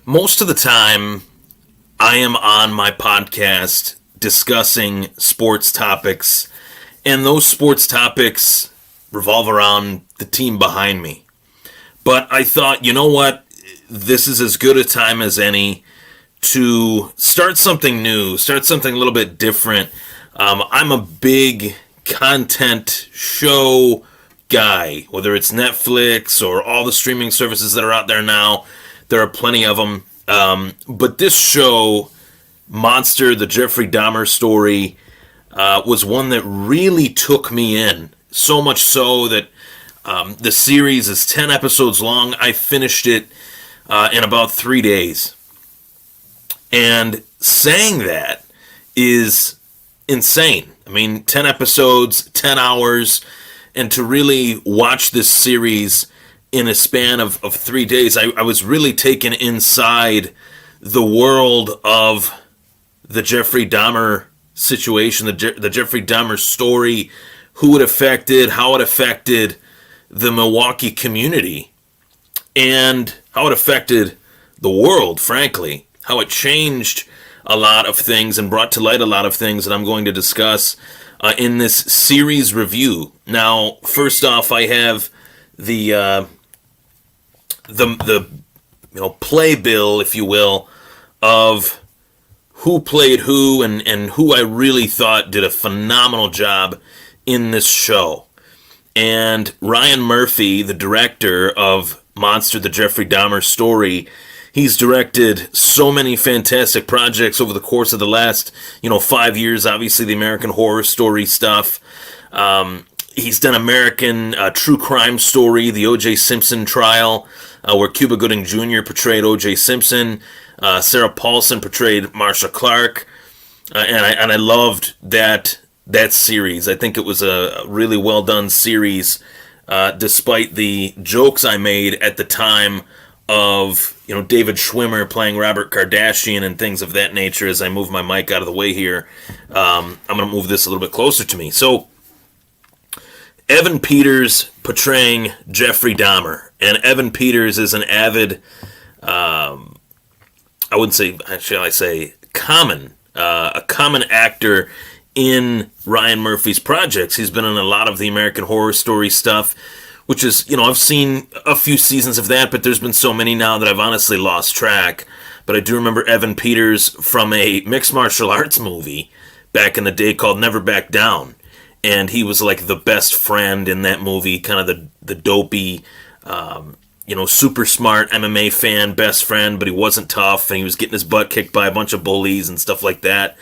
Most of the time, I am on my podcast discussing sports topics, and those sports topics revolve around the team behind me. But I thought, you know what? This is as good a time as any to start something new, start something a little bit different. I'm a big content show guy, whether it's Netflix or all the streaming services that are out there now. There are plenty of them. But this show, Monster, the Jeffrey Dahmer Story, was one that really took me in. So much so that the series is 10 episodes long. I finished it in about 3 days. And saying that is insane. I mean, 10 episodes, 10 hours, and to really watch this series in a span of 3 days, I was really taken inside the world of the Jeffrey Dahmer situation, the Jeffrey Dahmer story, who it affected, how it affected the Milwaukee community, and how it affected the world, frankly, how it changed a lot of things and brought to light a lot of things that I'm going to discuss in this series review. Now, first off, I have the playbill, if you will, of who played who and who I really thought did a phenomenal job in this show. And Ryan Murphy, the director of Monster, the Jeffrey Dahmer Story, he's directed so many fantastic projects over the course of the last, 5 years. Obviously, the American Horror Story stuff. He's done American True Crime Story, the J Simpson Trial, where Cuba Gooding Jr. portrayed O.J. Simpson. Sarah Paulson portrayed Marsha Clark. And I loved that series. I think it was a really well done series, despite the jokes I made at the time of David Schwimmer playing Robert Kardashian and things of that nature. As I move my mic out of the way here, I'm going to move this a little bit closer to me. So, Evan Peters portraying Jeffrey Dahmer, and Evan Peters is an avid, I wouldn't say, shall I say, a common actor in Ryan Murphy's projects. He's been in a lot of the American Horror Story stuff, which is, I've seen a few seasons of that, but there's been so many now that I've honestly lost track. But I do remember Evan Peters from a mixed martial arts movie back in the day called Never Back Down. And he was like the best friend in that movie, kind of the dopey, super smart MMA fan, best friend, but he wasn't tough, and he was getting his butt kicked by a bunch of bullies and stuff like that.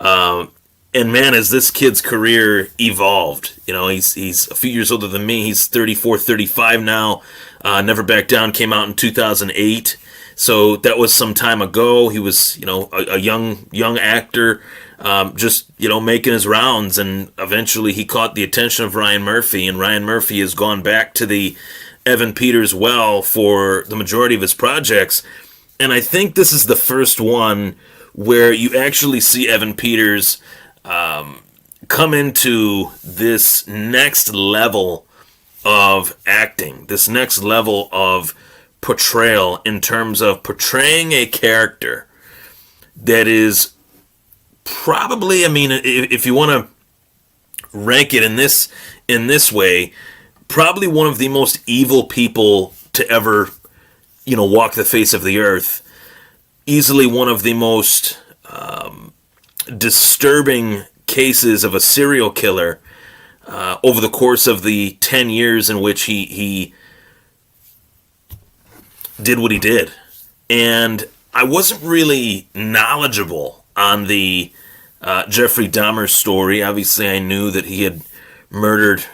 And man, as this kid's career evolved, he's a few years older than me. He's 34, 35 now. Never Back Down came out in 2008. So that was some time ago. He was, a young actor, just, making his rounds. And eventually he caught the attention of Ryan Murphy. And Ryan Murphy has gone back to the Evan Peters well for the majority of his projects. And I think this is the first one where you actually see Evan Peters come into this next level of acting, this next level of portrayal in terms of portraying a character that is probably, if you want to rank it in this way, probably one of the most evil people to ever, walk the face of the earth. Easily one of the most disturbing cases of a serial killer over the course of the 10 years in which he did what he did. And I wasn't really knowledgeable on the Jeffrey Dahmer story. Obviously, I knew that he had murdered,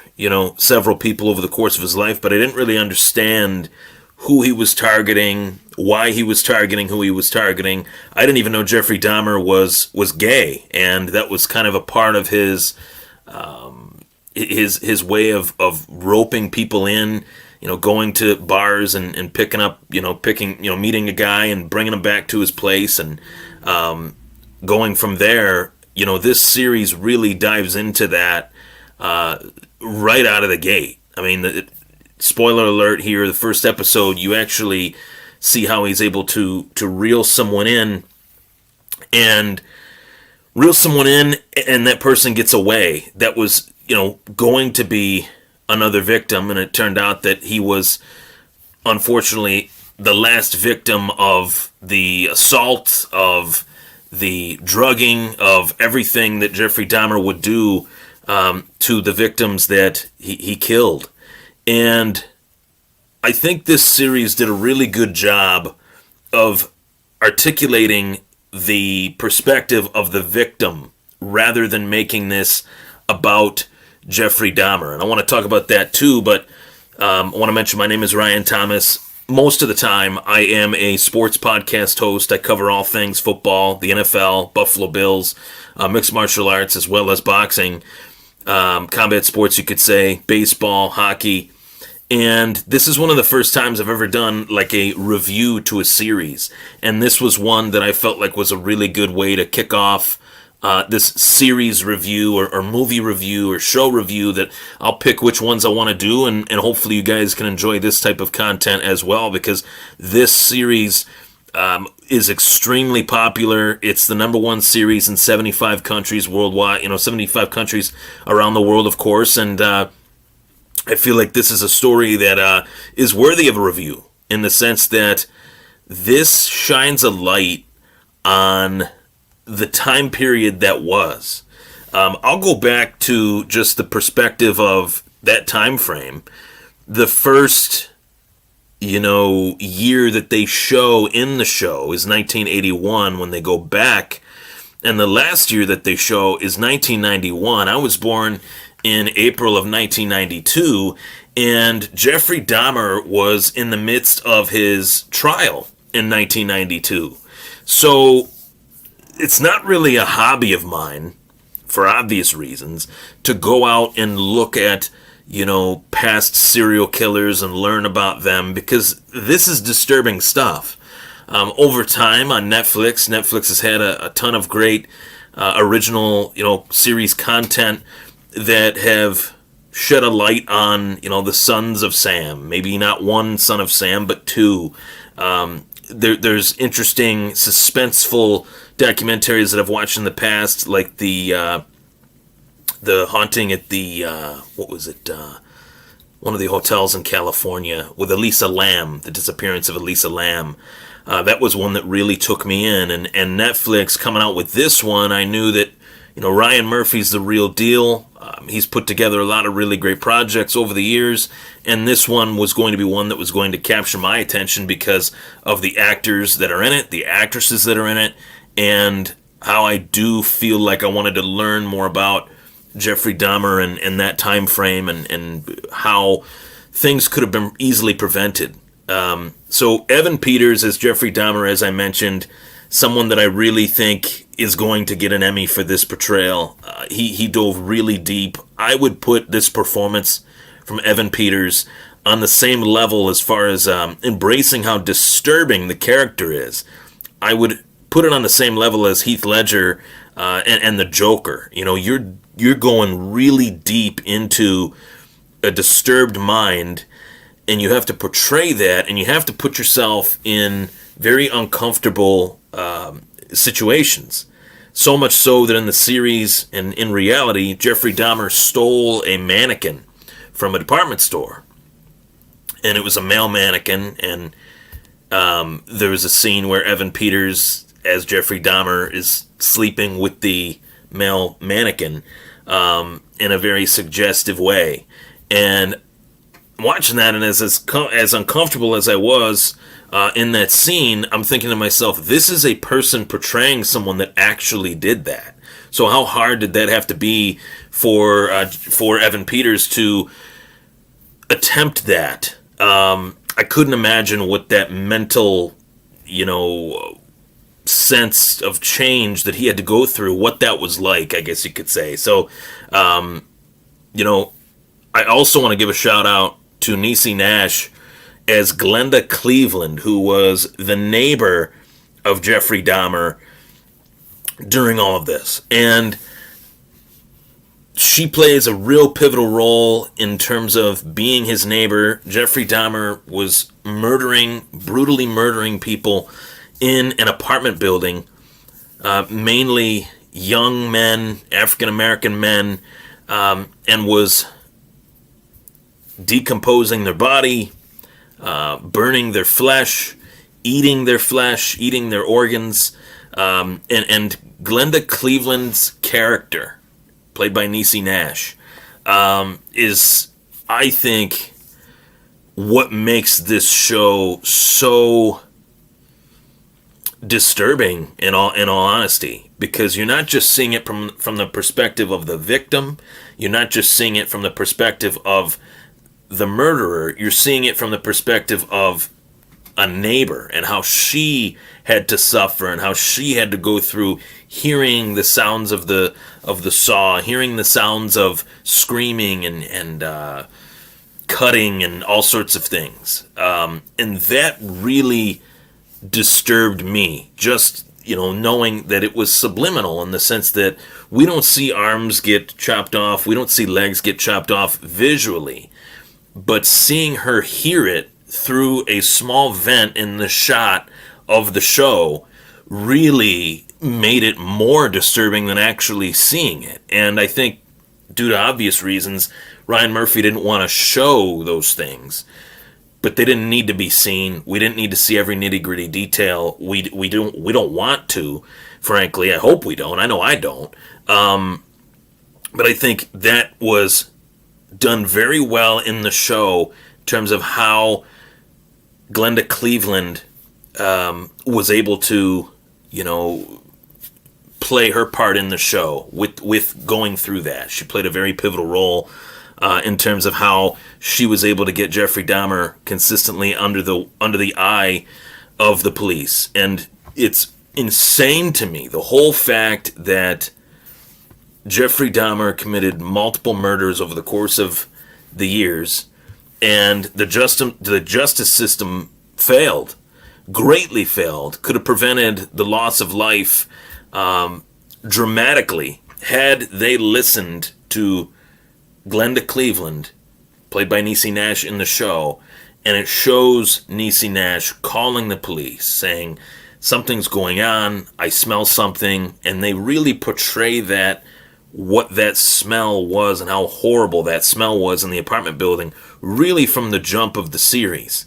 several people over the course of his life, but I didn't really understand who he was targeting, why he was targeting who he was targeting. I didn't even know Jeffrey Dahmer was gay, and that was kind of a part of his way of roping people in, going to bars and picking up, meeting a guy and bringing him back to his place, and going from there. This series really dives into that right out of the gate. Spoiler alert here, the first episode, you actually see how he's able to reel someone in, and that person gets away. That was, going to be another victim, and it turned out that he was, unfortunately, the last victim of the assault, of the drugging, of everything that Jeffrey Dahmer would do to the victims that he killed. And I think this series did a really good job of articulating the perspective of the victim rather than making this about Jeffrey Dahmer. And I want to talk about that too, but I want to mention my name is Ryan Thomas. Most of the time, I am a sports podcast host. I cover all things football, the NFL, Buffalo Bills, mixed martial arts, as well as boxing, combat sports, you could say, baseball, hockey. And this is one of the first times I've ever done like a review to a series. And this was one that I felt like was a really good way to kick off this series review or movie review or show review, that I'll pick which ones I want to do, and hopefully you guys can enjoy this type of content as well, because this series is extremely popular. It's the number one series in 75 countries worldwide, 75 countries around the world, of course, and I feel like this is a story that is worthy of a review, in the sense that this shines a light on the time period that was. I'll go back to just the perspective of that time frame. The first, year that they show in the show is 1981 when they go back, and the last year that they show is 1991. I was born in April of 1992, and Jeffrey Dahmer was in the midst of his trial in 1992. So it's not really a hobby of mine, for obvious reasons, to go out and look at, past serial killers and learn about them, because this is disturbing stuff. Over time on Netflix has had a ton of great original, series content that have shed a light on, the sons of Sam. Maybe not one son of Sam, but two. There's interesting, suspenseful documentaries that I've watched in the past, like the haunting at the one of the hotels in California with Elisa Lam, the disappearance of Elisa Lam. That was one that really took me in, and Netflix coming out with this one, I knew that Ryan Murphy's the real deal. He's put together a lot of really great projects over the years, and this one was going to be one that was going to capture my attention because of the actors that are in it, the actresses that are in it, and how I do feel like I wanted to learn more about Jeffrey Dahmer and that time frame, and how things could have been easily prevented. So Evan Peters as Jeffrey Dahmer, as I mentioned, someone that I really think is going to get an Emmy for this portrayal. He dove really deep. I would put this performance from Evan Peters on the same level as far as embracing how disturbing the character is. I would put it on the same level as Heath Ledger and the Joker. You're going really deep into a disturbed mind, and you have to portray that, and you have to put yourself in very uncomfortable situations. So much so that in the series and in reality, Jeffrey Dahmer stole a mannequin from a department store. And it was a male mannequin, and there was a scene where Evan Peters, as Jeffrey Dahmer, is sleeping with the male mannequin in a very suggestive way. And watching that, and as uncomfortable as I was in that scene, I'm thinking to myself, this is a person portraying someone that actually did that. So how hard did that have to be for Evan Peters to attempt that? I couldn't imagine what that mental, sense of change that he had to go through, what that was like, I guess you could say. So, I also want to give a shout out to Niecy Nash as Glenda Cleveland, who was the neighbor of Jeffrey Dahmer during all of this. And she plays a real pivotal role in terms of being his neighbor. Jeffrey Dahmer was brutally murdering people in an apartment building, mainly young men, African American men, and was decomposing their body, burning their flesh, eating their organs, and Glenda Cleveland's character, played by Niecy Nash, is, I think, what makes this show so disturbing in all honesty, because you're not just seeing it from the perspective of the victim, you're not just seeing it from the perspective of the murderer, you're seeing it from the perspective of a neighbor and how she had to suffer and how she had to go through hearing the sounds of the saw, hearing the sounds of screaming and cutting and all sorts of things, and that really disturbed me, just knowing that it was subliminal in the sense that we don't see arms get chopped off, we don't see legs get chopped off visually, but seeing her hear it through a small vent in the shot of the show really made it more disturbing than actually seeing it. And I think, due to obvious reasons, Ryan Murphy didn't want to show those things, but they didn't need to be seen. We didn't need to see every nitty-gritty detail. We don't want to, frankly. I hope we don't. I know I don't. But I think that was done very well in the show in terms of how Glenda Cleveland was able to, play her part in the show with going through that. She played a very pivotal role in terms of how she was able to get Jeffrey Dahmer consistently under the eye of the police. And it's insane to me, the whole fact that Jeffrey Dahmer committed multiple murders over the course of the years, and the justice system failed, greatly failed, could have prevented the loss of life dramatically had they listened to Glenda Cleveland, played by Niecy Nash in the show, and it shows Niecy Nash calling the police, saying, something's going on, I smell something, and they really portray that, what that smell was and how horrible that smell was in the apartment building, really from the jump of the series.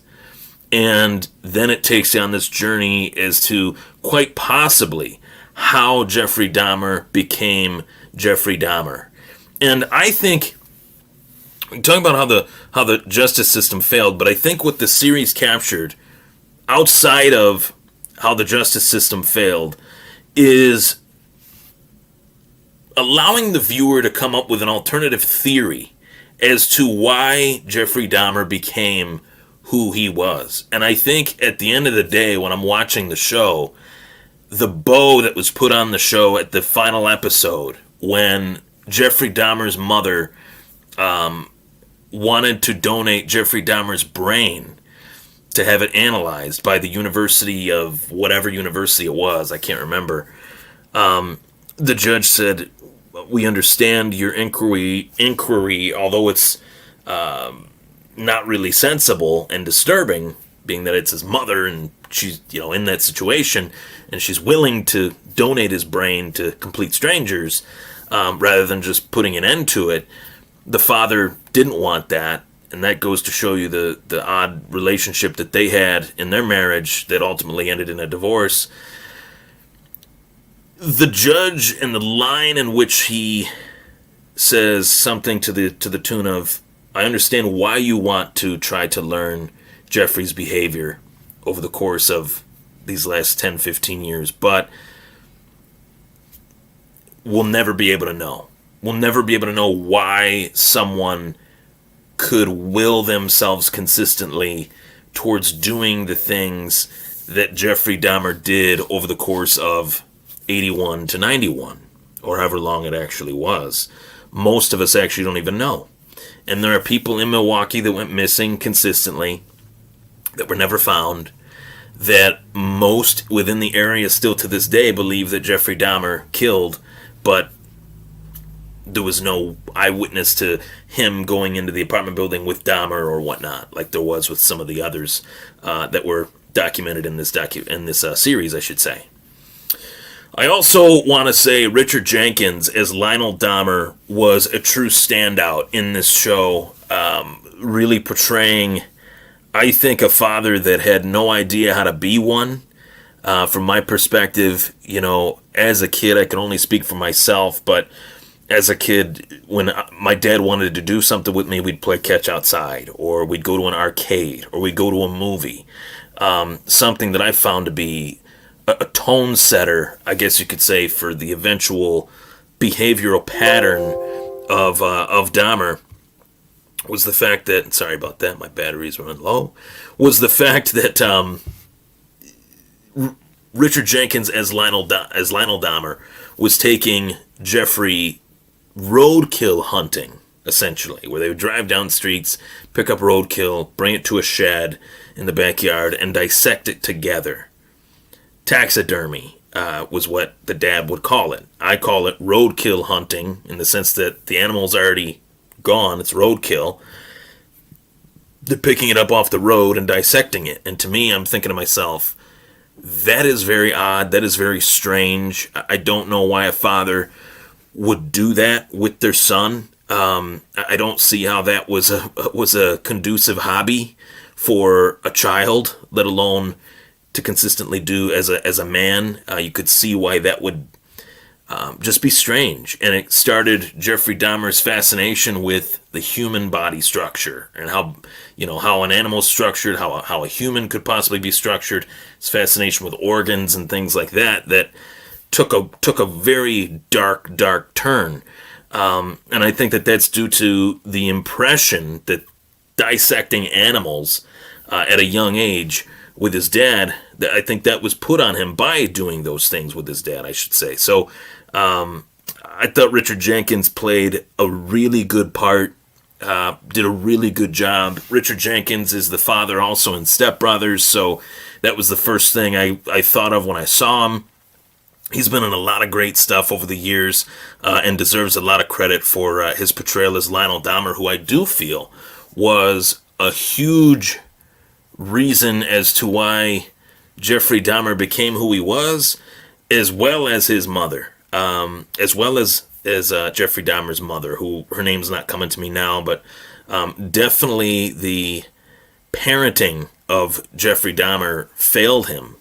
And then it takes you on this journey as to, quite possibly, how Jeffrey Dahmer became Jeffrey Dahmer. And I think, talking about how the justice system failed, but I think what the series captured, outside of how the justice system failed, is allowing the viewer to come up with an alternative theory as to why Jeffrey Dahmer became who he was. And I think at the end of the day, when I'm watching the show, the bow that was put on the show at the final episode, when Jeffrey Dahmer's mother wanted to donate Jeffrey Dahmer's brain to have it analyzed by the university of whatever university it was, I can't remember. The judge said, we understand your inquiry, although it's not really sensible and disturbing, being that it's his mother and she's in that situation and she's willing to donate his brain to complete strangers rather than just putting an end to it. The father didn't want that, and that goes to show you the odd relationship that they had in their marriage that ultimately ended in a divorce. The judge, and the line in which he says something to the tune of, I understand why you want to try to learn Jeffrey's behavior over the course of these last 10, 15 years, but we'll never be able to know. We'll never be able to know why someone could will themselves consistently towards doing the things that Jeffrey Dahmer did over the course of 81 to 91, or however long it actually was. Most of us actually don't even know. And there are people in Milwaukee that went missing consistently, that were never found, that most within the area still to this day believe that Jeffrey Dahmer killed, but there was no eyewitness to him going into the apartment building with Dahmer or whatnot, like there was with some of the others that were documented in this series, I should say. I also want to say Richard Jenkins as Lionel Dahmer was a true standout in this show, really portraying, I think, a father that had no idea how to be one. From my perspective, as a kid, I can only speak for myself, but as a kid, when my dad wanted to do something with me, we'd play catch outside, or we'd go to an arcade, or we'd go to a movie. Something that I found to be a tone setter, I guess you could say, for the eventual behavioral pattern of Dahmer was the fact that, sorry about that, my batteries were low, was the fact that Richard Jenkins as Lionel Dahmer was taking Jeffrey roadkill hunting, essentially, where they would drive down streets, pick up roadkill, bring it to a shed in the backyard, and dissect it together. Taxidermy was what the dad would call it. I call it roadkill hunting in the sense that the animal's already gone, it's roadkill. They're picking it up off the road and dissecting it. And to me, I'm thinking to myself, that is very odd, that is very strange. I don't know why a father would do that with their son. I don't see how that was a conducive hobby for a child, let alone to consistently do as a man. You could see why that would just be strange. And it started Jeffrey Dahmer's fascination with the human body structure and how an animal's structured, how a human could possibly be structured. His fascination with organs and things like that took a very dark turn. And I think that that's due to the impression that dissecting animals at a young age with his dad, I think that was put on him by doing those things with his dad, I should say. So I thought Richard Jenkins played a really good part, did a really good job. Richard Jenkins is the father also in Step Brothers, so that was the first thing I thought of when I saw him. He's been in a lot of great stuff over the years and deserves a lot of credit for his portrayal as Lionel Dahmer, who I do feel was a huge reason as to why Jeffrey Dahmer became who he was, as well as his mother, as well as Jeffrey Dahmer's mother, who her name's not coming to me now, but definitely the parenting of Jeffrey Dahmer failed him.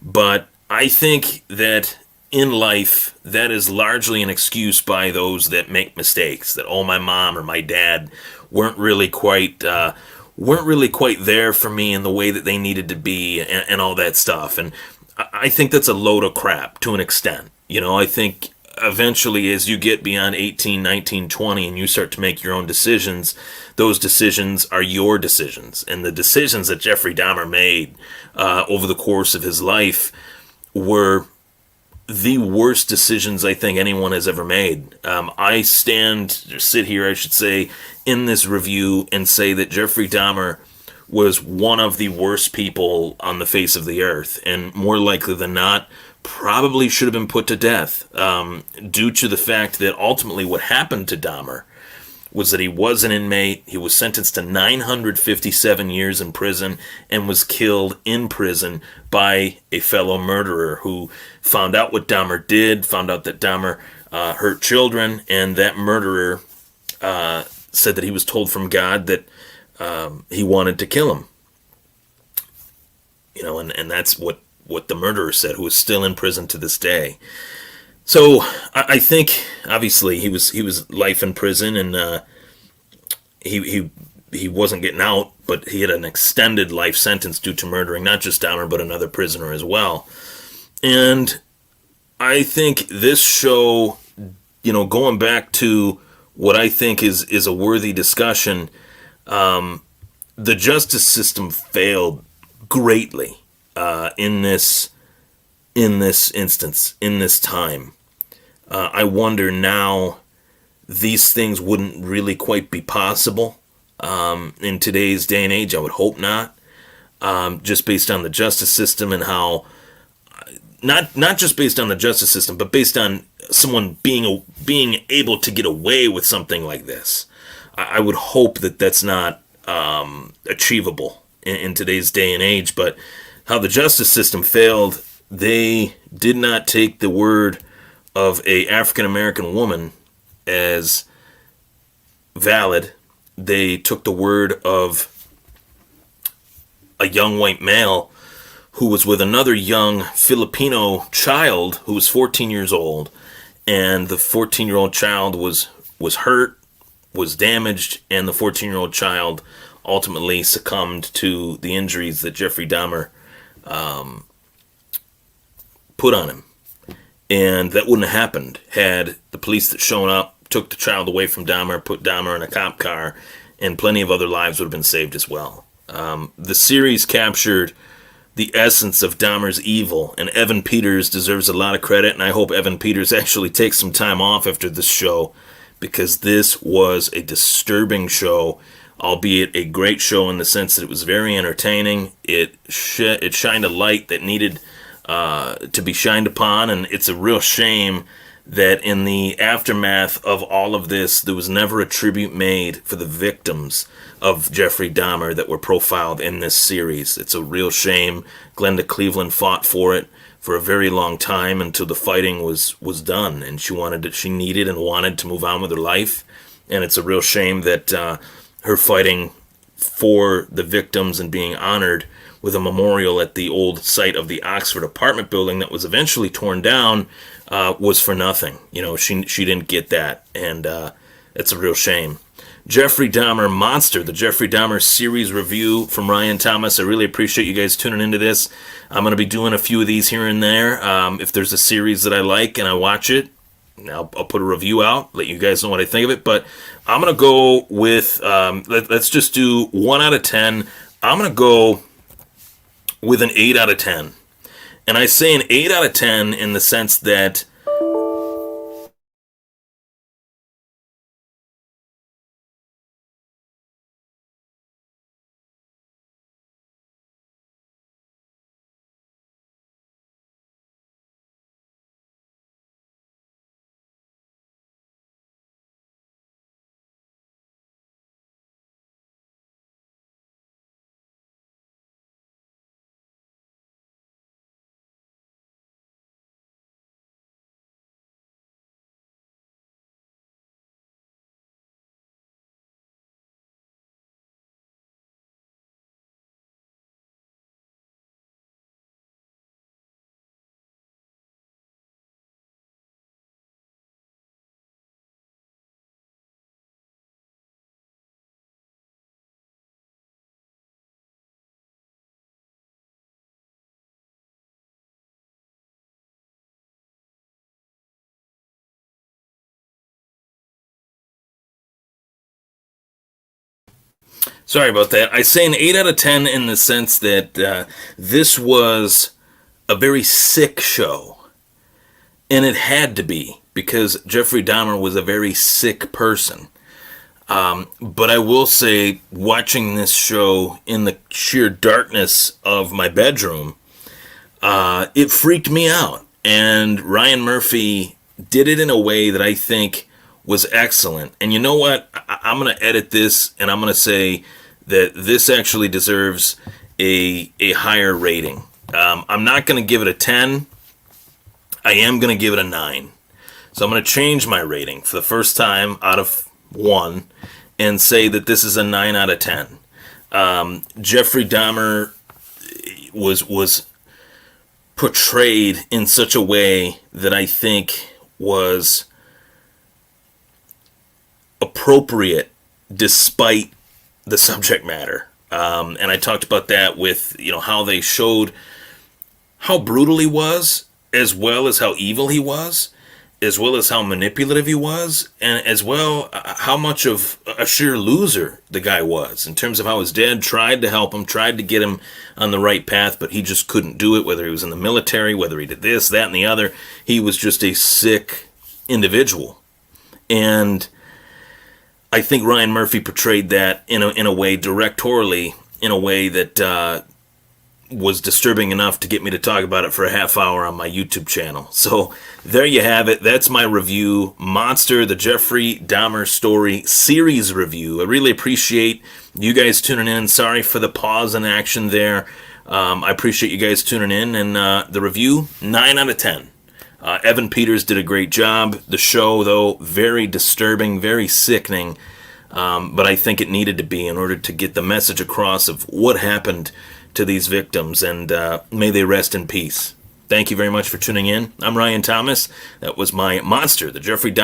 But I think that in life, that is largely an excuse by those that make mistakes, that, oh, my mom or my dad weren't really quite there for me in the way that they needed to be and all that stuff. And I think that's a load of crap to an extent. I think eventually as you get beyond 18, 19, 20 and you start to make your own decisions, those decisions are your decisions. And the decisions that Jeffrey Dahmer made over the course of his life were the worst decisions I think anyone has ever made. I sit here, I should say, in this review and say that Jeffrey Dahmer was one of the worst people on the face of the earth, and more likely than not, probably should have been put to death, due to the fact that ultimately what happened to Dahmer was that he was an inmate, he was sentenced to 957 years in prison, and was killed in prison by a fellow murderer who found out what Dahmer did, found out that Dahmer hurt children, and that murderer said that he was told from God that he wanted to kill him. And that's what the murderer said, who is still in prison to this day. So I think obviously he was life in prison, and he wasn't getting out, but he had an extended life sentence due to murdering not just Dahmer but another prisoner as well. And I think this show, going back to what I think is a worthy discussion, the justice system failed greatly in this instance, in this time. I wonder now these things wouldn't really quite be possible in today's day and age. I would hope not. Just based on the justice system and how, not just based on the justice system, but based on someone being able to get away with something like this. I would hope that that's not achievable in today's day and age. But how the justice system failed, they did not take the word of a African American woman as valid. They took the word of a young white male who was with another young Filipino child who was 14 years old, and the 14-year-old child was hurt, was damaged, and the 14-year-old child ultimately succumbed to the injuries that Jeffrey Dahmer put on him. And that wouldn't have happened had the police that shown up, took the child away from Dahmer, put Dahmer in a cop car, and plenty of other lives would have been saved as well. The series captured the essence of Dahmer's evil, and Evan Peters deserves a lot of credit, and I hope Evan Peters actually takes some time off after this show, because this was a disturbing show, albeit a great show in the sense that it was very entertaining. It shined a light that needed to be shined upon, and it's a real shame that in the aftermath of all of this, there was never a tribute made for the victims of Jeffrey Dahmer that were profiled in this series. It's a real shame. Glenda Cleveland fought for it for a very long time until the fighting was done, and she needed and wanted to move on with her life. And it's a real shame that her fighting for the victims and being honored with a memorial at the old site of the Oxford apartment building that was eventually torn down was for nothing. You know, she didn't get that, and it's a real shame. Jeffrey Dahmer Monster, the Jeffrey Dahmer series review from Ryan Thomas. I really appreciate you guys tuning into this. I'm going to be doing a few of these here and there. If there's a series that I like and I watch it, I'll put a review out, let you guys know what I think of it. But I'm going to go with, let's just do 1 out of 10. I'm going to go with an 8 out of 10. And I say an 8 out of 10 in the sense that sorry about that. I say an 8 out of 10 in the sense that this was a very sick show. And it had to be, because Jeffrey Dahmer was a very sick person. But I will say, watching this show in the sheer darkness of my bedroom, it freaked me out. And Ryan Murphy did it in a way that I think was excellent. And you know what? I'm going to edit this, and I'm going to say that this actually deserves a higher rating. I'm not going to give it a 10. I am going to give it a 9. So I'm going to change my rating for the first time out of 1 and say that this is a 9 out of 10. Jeffrey Dahmer was portrayed in such a way that I think was appropriate despite the subject matter. And I talked about that with, how they showed how brutal he was, as well as how evil he was, as well as how manipulative he was, and as well how much of a sheer loser the guy was, in terms of how his dad tried to help him, tried to get him on the right path, but he just couldn't do it, whether he was in the military, whether he did this, that, and the other. He was just a sick individual. And I think Ryan Murphy portrayed that in a way, directorially, in a way that was disturbing enough to get me to talk about it for a half hour on my YouTube channel. So there you have it. That's my review. Monster, the Jeffrey Dahmer Story series review. I really appreciate you guys tuning in. Sorry for the pause in action there. I appreciate you guys tuning in. And the review, 9 out of 10. Evan Peters did a great job. The show, though, very disturbing, very sickening. But I think it needed to be in order to get the message across of what happened to these victims, and may they rest in peace. Thank you very much for tuning in. I'm Ryan Thomas. That was my Monster, the Jeffrey Dahmer